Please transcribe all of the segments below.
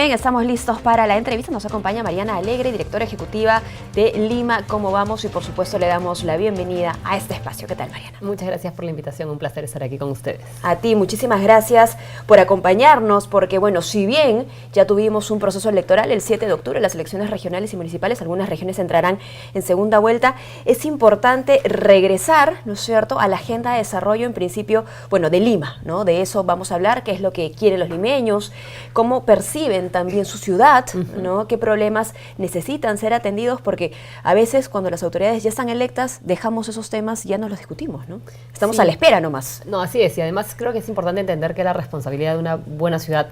bien, estamos listos para la entrevista. Nos acompaña Mariana Alegre, directora ejecutiva de Lima Cómo Vamos, y por supuesto le damos la bienvenida a este espacio. ¿Qué tal, Mariana? Muchas gracias por la invitación, un placer estar aquí con ustedes. A ti, muchísimas gracias por acompañarnos, porque bueno, si bien ya tuvimos un proceso electoral el 7 de octubre, las elecciones regionales y municipales, algunas regiones entrarán en segunda vuelta, es importante regresar, ¿no es cierto?, a la agenda de desarrollo en principio, bueno, de Lima, ¿no? De eso vamos a hablar, qué es lo que quieren los limeños, cómo perciben también su ciudad, ¿no? Qué problemas necesitan ser atendidos, porque a veces cuando las autoridades ya están electas, dejamos esos temas y ya no los discutimos, ¿no? Estamos a la espera nomás. No, así es, y además creo que es importante entender que la responsabilidad de una buena ciudad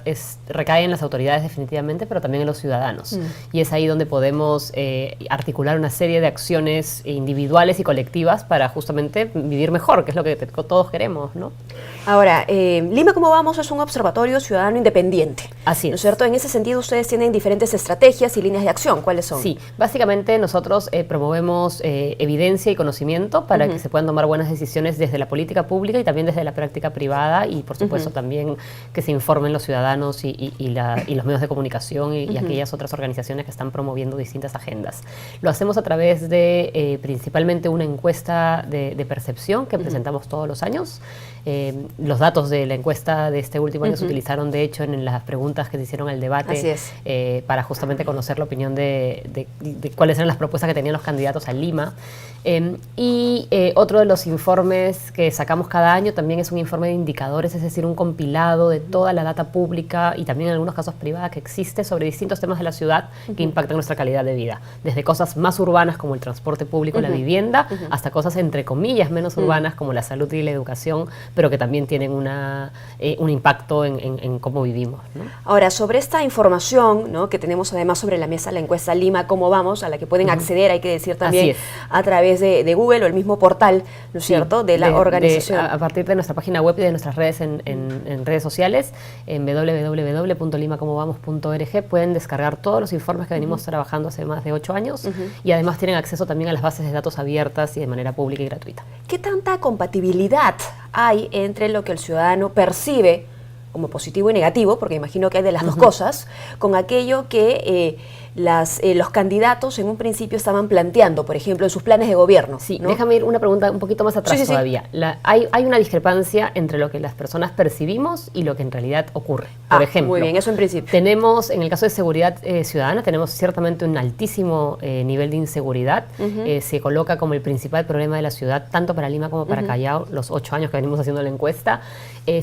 recae en las autoridades definitivamente, pero también en los ciudadanos. Y es ahí donde podemos articular una serie de acciones individuales y colectivas para justamente vivir mejor, que es lo que todos queremos, ¿no? Ahora, Lima Cómo Vamos es un observatorio ciudadano independiente. Así es. ¿No es cierto? En ese sentido, ustedes tienen diferentes estrategias y líneas de acción. ¿Cuáles son? Sí, básicamente nosotros promovemos evidencia y conocimiento para que se puedan tomar buenas decisiones desde la política pública y también desde la práctica privada, y por supuesto también que se informen los ciudadanos y los medios de comunicación y aquellas otras organizaciones que están promoviendo distintas agendas. Lo hacemos a través de principalmente una encuesta de percepción que presentamos todos los años. Los datos de la encuesta de este último año se utilizaron de hecho en las preguntas que se hicieron al debate para justamente conocer la opinión de cuáles eran las propuestas que tenían los candidatos a Lima. Otro de los informes que sacamos cada año también es un informe de indicadores, es decir, un compilado de toda la data pública y también en algunos casos privada que existe sobre distintos temas de la ciudad que impactan nuestra calidad de vida, desde cosas más urbanas como el transporte público y la vivienda, hasta cosas entre comillas menos urbanas como la salud y la educación, pero que también tienen un impacto en cómo vivimos, ¿no? Ahora, sobre esta información, ¿no?, que tenemos además sobre la mesa, la encuesta Lima Cómo Vamos, a la que pueden acceder, hay que decir también, a través de Google o el mismo portal, ¿no es cierto?, de la organización. A partir de nuestra página web y de nuestras redes en redes sociales, en www.limacomobamos.org pueden descargar todos los informes que venimos trabajando hace más de 8 años y además tienen acceso también a las bases de datos abiertas y de manera pública y gratuita. ¿Qué tanta compatibilidad hay entre lo que el ciudadano percibe como positivo y negativo, porque imagino que hay de las dos cosas, con aquello que los candidatos en un principio estaban planteando, por ejemplo, en sus planes de gobierno? Sí, ¿no? Déjame ir una pregunta un poquito más atrás todavía. Hay una discrepancia entre lo que las personas percibimos y lo que en realidad ocurre. Por ejemplo, muy bien, eso en principio. Tenemos, en el caso de seguridad ciudadana, tenemos ciertamente un altísimo nivel de inseguridad. Se coloca como el principal problema de la ciudad, tanto para Lima como para Callao, los 8 años que venimos haciendo la encuesta.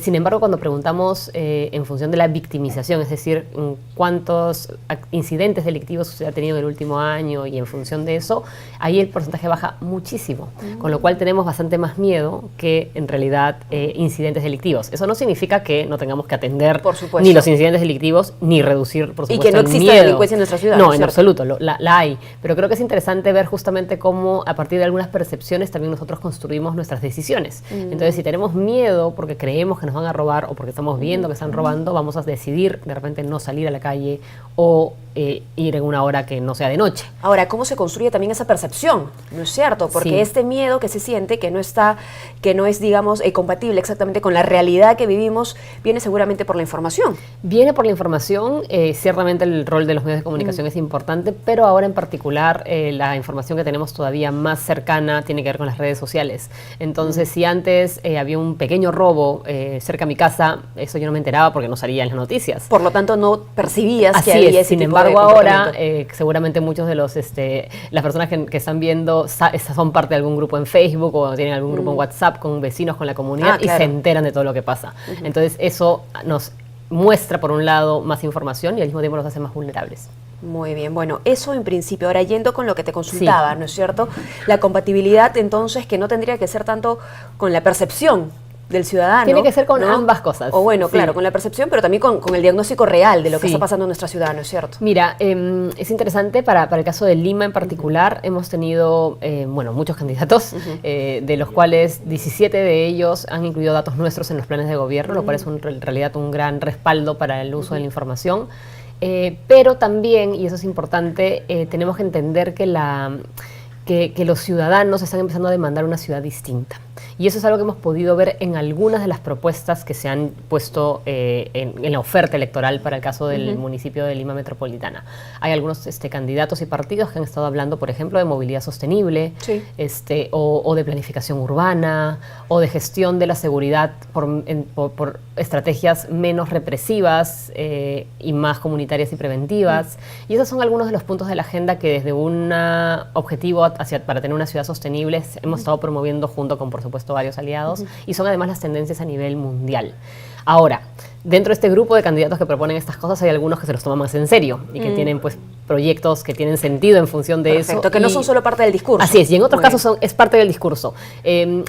Sin embargo, cuando preguntamos en función de la victimización, es decir, cuántos incidentes delictivos se ha tenido en el último año, y en función de eso, ahí el porcentaje baja muchísimo, con lo cual tenemos bastante más miedo que en realidad incidentes delictivos. Eso no significa que no tengamos que atender ni los incidentes delictivos, ni reducir, por supuesto, y que no exista delincuencia en nuestra ciudad. No, en absoluto, la hay, pero creo que es interesante ver justamente cómo a partir de algunas percepciones también nosotros construimos nuestras decisiones. Entonces, si tenemos miedo porque creemos que nos van a robar o porque estamos viendo que están robando, vamos a decidir de repente no salir a la calle o ir en una hora que no sea de noche. Ahora, ¿cómo se construye también esa percepción? ¿No es cierto? Porque este miedo que se siente, que no es, digamos, compatible exactamente con la realidad que vivimos, viene seguramente por la información. Viene por la información, ciertamente el rol de los medios de comunicación es importante, pero ahora en particular la información que tenemos todavía más cercana tiene que ver con las redes sociales. Entonces, si antes había un pequeño robo cerca de mi casa, eso yo no me enteraba porque no salía en las noticias. Por lo tanto, no percibías que había ese Sin tipo embargo, de ahora seguramente muchos de las personas que están viendo son parte de algún grupo en Facebook o tienen algún grupo en WhatsApp con vecinos, con la comunidad, y se enteran de todo lo que pasa. Entonces, eso nos muestra, por un lado, más información y al mismo tiempo nos hace más vulnerables. Muy bien, bueno, eso en principio. Ahora, yendo con lo que te consultaba, ¿no es cierto? La compatibilidad, entonces, que no tendría que ser tanto con la percepción del ciudadano. Tiene que ser con ambas cosas. O bueno, claro, con la percepción, pero también con el diagnóstico real de lo que está pasando en nuestra ciudad, ¿no es cierto? Mira, es interesante, para el caso de Lima en particular, hemos tenido, muchos candidatos, de los cuales 17 de ellos han incluido datos nuestros en los planes de gobierno, lo cual es en realidad un gran respaldo para el uso de la información. Pero también, y eso es importante, tenemos que entender que los ciudadanos están empezando a demandar una ciudad distinta. Y eso es algo que hemos podido ver en algunas de las propuestas que se han puesto en la oferta electoral para el caso del municipio de Lima Metropolitana. Hay algunos candidatos y partidos que han estado hablando, por ejemplo, de movilidad sostenible, sí, o de planificación urbana, o de gestión de la seguridad por estrategias menos represivas y más comunitarias y preventivas. Y esos son algunos de los puntos de la agenda que desde un objetivo para tener una ciudad sostenible hemos estado promoviendo junto con, por supuesto, varios aliados, y son además las tendencias a nivel mundial. Ahora, dentro de este grupo de candidatos que proponen estas cosas hay algunos que se los toman más en serio y que tienen pues proyectos que tienen sentido en función de eso. Que no son solo parte del discurso. Así es, y en otros casos es parte del discurso.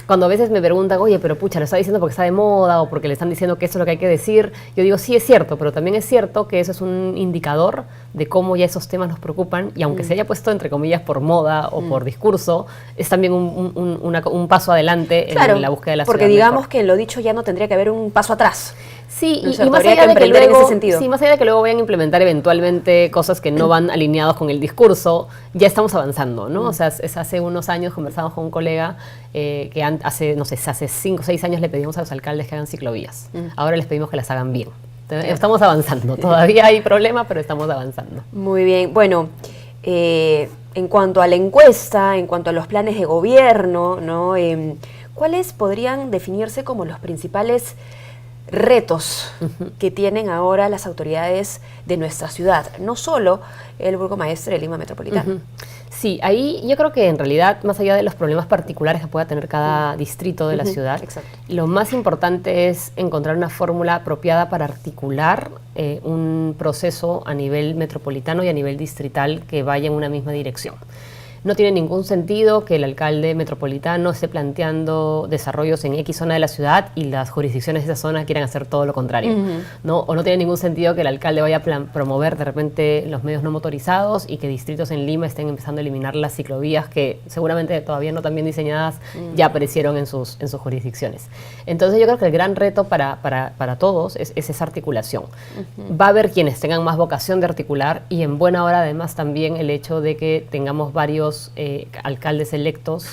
Cuando a veces me preguntan, oye, pero pucha, lo está diciendo porque está de moda o porque le están diciendo que eso es lo que hay que decir, yo digo, sí es cierto, pero también es cierto que eso es un indicador de cómo ya esos temas nos preocupan, y aunque se haya puesto entre comillas por moda o por discurso, es también un paso adelante en la búsqueda de la ciudad porque digamos mejor. que en lo dicho ya no tendría que haber un paso atrás. Sí, ¿no? y más allá de que luego, sí, más allá de que luego vayan a implementar eventualmente cosas que no van alineados con el discurso, ya estamos avanzando, ¿no? O sea, hace unos años conversamos con un colega que hace 5 o 6 años le pedimos a los alcaldes que hagan ciclovías. Ahora les pedimos que las hagan bien. Estamos avanzando, todavía hay problema, pero estamos avanzando. Muy bien, bueno, en cuanto a la encuesta, en cuanto a los planes de gobierno, ¿no? ¿Cuáles podrían definirse como los principales retos que tienen ahora las autoridades de nuestra ciudad, no solo el burgomaestre de Lima Metropolitana? Sí, ahí yo creo que en realidad, más allá de los problemas particulares que pueda tener cada distrito de la ciudad, lo más importante es encontrar una fórmula apropiada para articular un proceso a nivel metropolitano y a nivel distrital que vaya en una misma dirección. No tiene ningún sentido que el alcalde metropolitano esté planteando desarrollos en X zona de la ciudad y las jurisdicciones de esa zona quieran hacer todo lo contrario, ¿no? O no tiene ningún sentido que el alcalde vaya a promover de repente los medios no motorizados y que distritos en Lima estén empezando a eliminar las ciclovías que seguramente todavía no tan bien diseñadas ya aparecieron en sus jurisdicciones. Entonces yo creo que el gran reto para todos es esa articulación. Va a haber quienes tengan más vocación de articular, y en buena hora además también el hecho de que tengamos varios alcaldes electos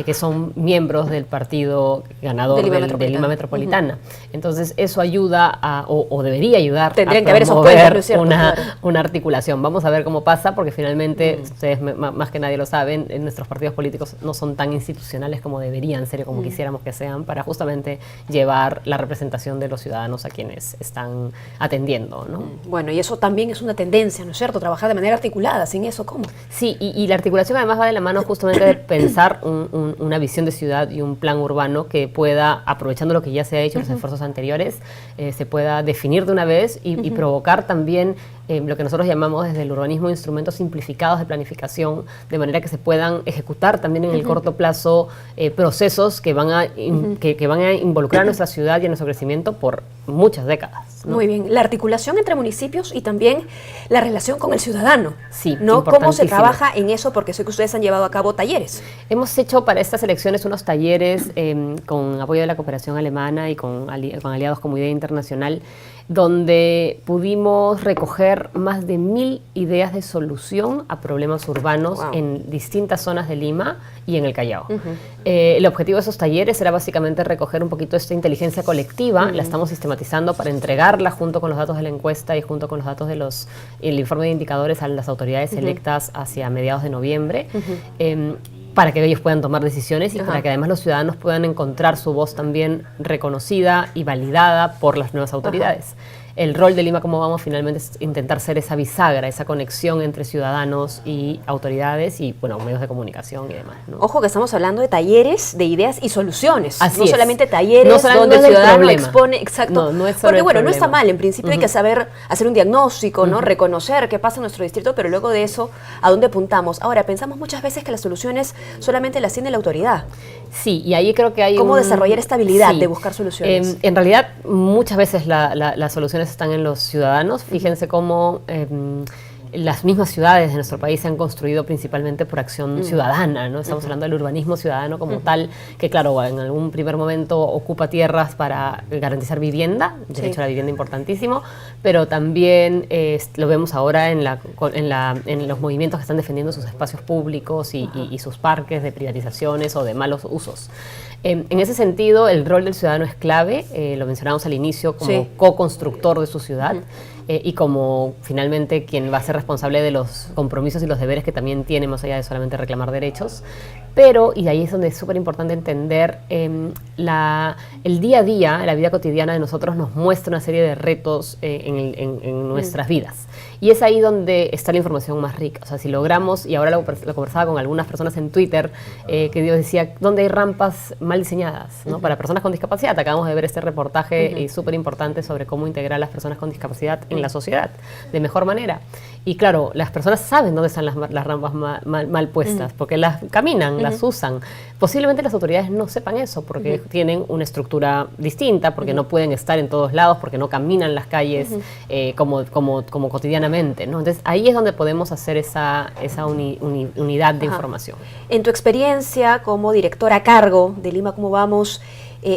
que son miembros del partido ganador de Lima Metropolitana. Entonces eso ayuda o debería ayudar Tendrían a que haber esos promover puentes, ¿no es cierto? una articulación. Vamos a ver cómo pasa, porque finalmente, ustedes más que nadie lo saben, nuestros partidos políticos no son tan institucionales como deberían ser, como quisiéramos que sean, para justamente llevar la representación de los ciudadanos a quienes están atendiendo, ¿no? Bueno, y eso también es una tendencia, ¿no es cierto? Trabajar de manera articulada, sin eso, ¿cómo? Sí, y la articulación además va de la mano justamente de pensar una visión de ciudad y un plan urbano que pueda, aprovechando lo que ya se ha hecho en los esfuerzos anteriores, se pueda definir de una vez y provocar también lo que nosotros llamamos desde el urbanismo instrumentos simplificados de planificación, de manera que se puedan ejecutar también en el corto plazo procesos que van a involucrar a nuestra ciudad y a nuestro crecimiento por muchas décadas, ¿no? Muy bien, la articulación entre municipios y también la relación con el ciudadano. Sí, ¿no? ¿Cómo se trabaja en eso? Porque sé que ustedes han llevado a cabo talleres. Hemos hecho para estas elecciones unos talleres con apoyo de la cooperación alemana y con aliados como Idea Internacional, donde pudimos recoger más de 1000 ideas de solución a problemas urbanos en distintas zonas de Lima y en el Callao. El objetivo de esos talleres era básicamente recoger un poquito esta inteligencia colectiva. La estamos sistematizando para entregarla junto con los datos de la encuesta y junto con los datos el informe de indicadores a las autoridades electas hacia mediados de noviembre. Para que ellos puedan tomar decisiones y para que además los ciudadanos puedan encontrar su voz también reconocida y validada por las nuevas autoridades. El rol de Lima Como Vamos finalmente es intentar ser esa bisagra, esa conexión entre ciudadanos y autoridades y, bueno, medios de comunicación y demás, ¿no? Ojo que estamos hablando de talleres de ideas y soluciones. Así no es. Solamente talleres donde el ciudadano expone, exacto. No es solo porque bueno, problema. no está mal, en principio hay que saber hacer un diagnóstico, ¿no? Reconocer qué pasa en nuestro distrito, pero luego de eso, ¿a dónde apuntamos? Ahora, pensamos muchas veces que las soluciones solamente las tiene la autoridad. Sí, y ahí creo que hay ¿Cómo desarrollar esta habilidad de buscar soluciones? En realidad, muchas veces las soluciones están en los ciudadanos. Fíjense cómo las mismas ciudades de nuestro país se han construido principalmente por acción ciudadana, ¿no? Estamos hablando del urbanismo ciudadano como tal, que claro, en algún primer momento ocupa tierras para garantizar vivienda, derecho a la vivienda importantísimo, pero también lo vemos ahora en los movimientos que están defendiendo sus espacios públicos y sus parques de privatizaciones o de malos usos. En ese sentido, el rol del ciudadano es clave, lo mencionamos al inicio, como co-constructor de su ciudad. Y como finalmente quien va a ser responsable de los compromisos y los deberes que también tiene, más allá de solamente reclamar derechos. Pero, y ahí es donde es súper importante entender, el día a día, la vida cotidiana de nosotros nos muestra una serie de retos en nuestras vidas. Y es ahí donde está la información más rica. O sea, si logramos, y ahora lo conversaba con algunas personas en Twitter, que Dios decía, ¿dónde hay rampas mal diseñadas? ¿No? Para personas con discapacidad. Acabamos de ver este reportaje súper importante sobre cómo integrar a las personas con discapacidad en la sociedad de mejor manera. Y claro, las personas saben dónde están las rampas mal puestas, porque las caminan, las usan. Posiblemente las autoridades no sepan eso, porque tienen una estructura distinta, porque no pueden estar en todos lados, porque no caminan las calles como cotidianamente, ¿no? Entonces, ahí es donde podemos hacer esa unidad de información. En tu experiencia como directora a cargo de Lima Cómo Vamos,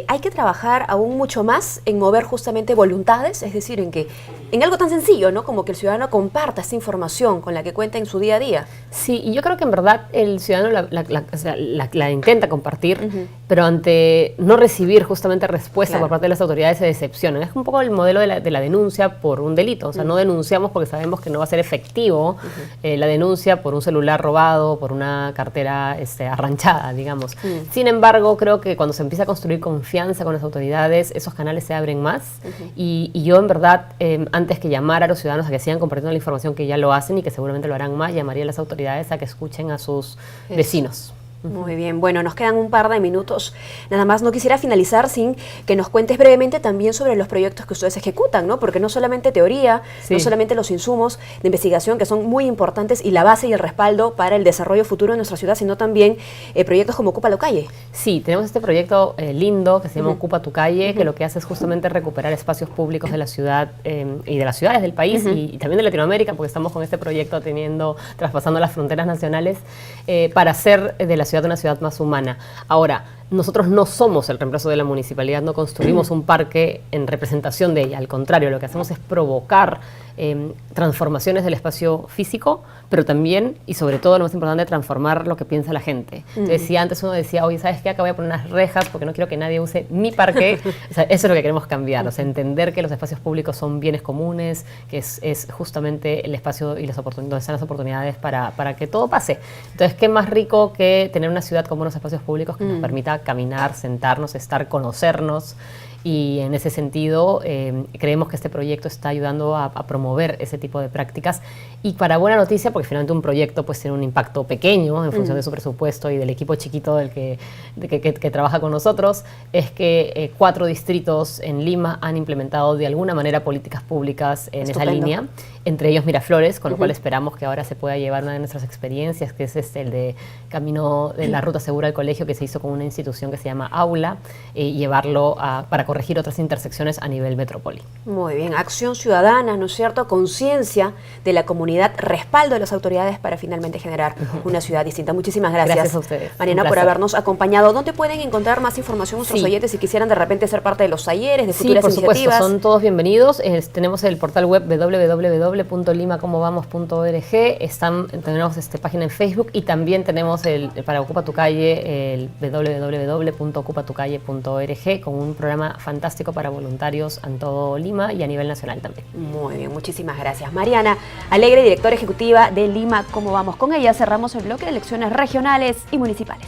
hay que trabajar aún mucho más en mover justamente voluntades, es decir, en algo tan sencillo, ¿no? Como que el ciudadano comparta esta información con la que cuenta en su día a día. Sí, y yo creo que en verdad el ciudadano la intenta compartir, pero ante no recibir justamente respuesta por parte de las autoridades se decepcionan. Es un poco el modelo de la denuncia por un delito, o sea, no denunciamos porque sabemos que no va a ser efectivo la denuncia por un celular robado, por una cartera arranchada, digamos. Sin embargo, creo que cuando se empieza a construir confianza con las autoridades, esos canales se abren más y yo en verdad, antes que llamar a los ciudadanos a que sigan compartiendo la información, que ya lo hacen y que seguramente lo harán más, llamaría a las autoridades a que escuchen a sus vecinos. Muy bien, bueno, nos quedan un par de minutos. Nada más, no quisiera finalizar sin que nos cuentes brevemente también sobre los proyectos que ustedes ejecutan, ¿no? Porque no solamente teoría, no solamente los insumos de investigación, que son muy importantes, y la base y el respaldo para el desarrollo futuro de nuestra ciudad, sino también proyectos como Ocupa tu Calle. Sí, tenemos este proyecto lindo que se llama Ocupa tu Calle, que lo que hace es justamente recuperar espacios públicos de la ciudad y de las ciudades del país y también de Latinoamérica, porque estamos con este proyecto traspasando las fronteras nacionales para hacer de la ciudad una ciudad más humana. Ahora, nosotros no somos el reemplazo de la municipalidad, no construimos un parque en representación de ella, al contrario, lo que hacemos es provocar transformaciones del espacio físico, pero también, y sobre todo lo más importante, transformar lo que piensa la gente. Decía, antes uno decía, oye, ¿sabes qué? Acá voy a poner unas rejas porque no quiero que nadie use mi parque. O sea, eso es lo que queremos cambiar, o sea, entender que los espacios públicos son bienes comunes, que es justamente el espacio y donde están las oportunidades para que todo pase. Entonces, ¿qué más rico que tener una ciudad con buenos espacios públicos que nos permita caminar, sentarnos, estar, conocernos? Y en ese sentido creemos que este proyecto está ayudando a promover ese tipo de prácticas. Y para buena noticia, porque finalmente un proyecto pues tiene un impacto pequeño en función de su presupuesto y del equipo chiquito que trabaja con nosotros, es que 4 distritos en Lima han implementado de alguna manera políticas públicas en esa línea, entre ellos Miraflores, con lo cual esperamos que ahora se pueda llevar una de nuestras experiencias, que es el de camino de la ruta segura al colegio, que se hizo con una institución que se llama Aula, y llevarlo para corregir otras intersecciones a nivel metrópoli. Muy bien, acción ciudadana, ¿no es cierto? Conciencia de la comunidad, respaldo de las autoridades para finalmente generar una ciudad distinta. Muchísimas gracias. Gracias a ustedes. Mariana, por habernos acompañado. ¿Dónde pueden encontrar más información nuestros oyentes si quisieran de repente ser parte de los talleres, de futuras iniciativas? Sí, por supuesto, son todos bienvenidos. Tenemos el portal web www.limacomobamos.org, tenemos página en Facebook y también tenemos para Ocupa tu Calle el www.ocupatucalle.org con un programa fantástico para voluntarios en todo Lima y a nivel nacional también. Muy bien, muchísimas gracias. Mariana Alegre, directora ejecutiva de Lima Cómo Vamos. Con ella cerramos el bloque de elecciones regionales y municipales.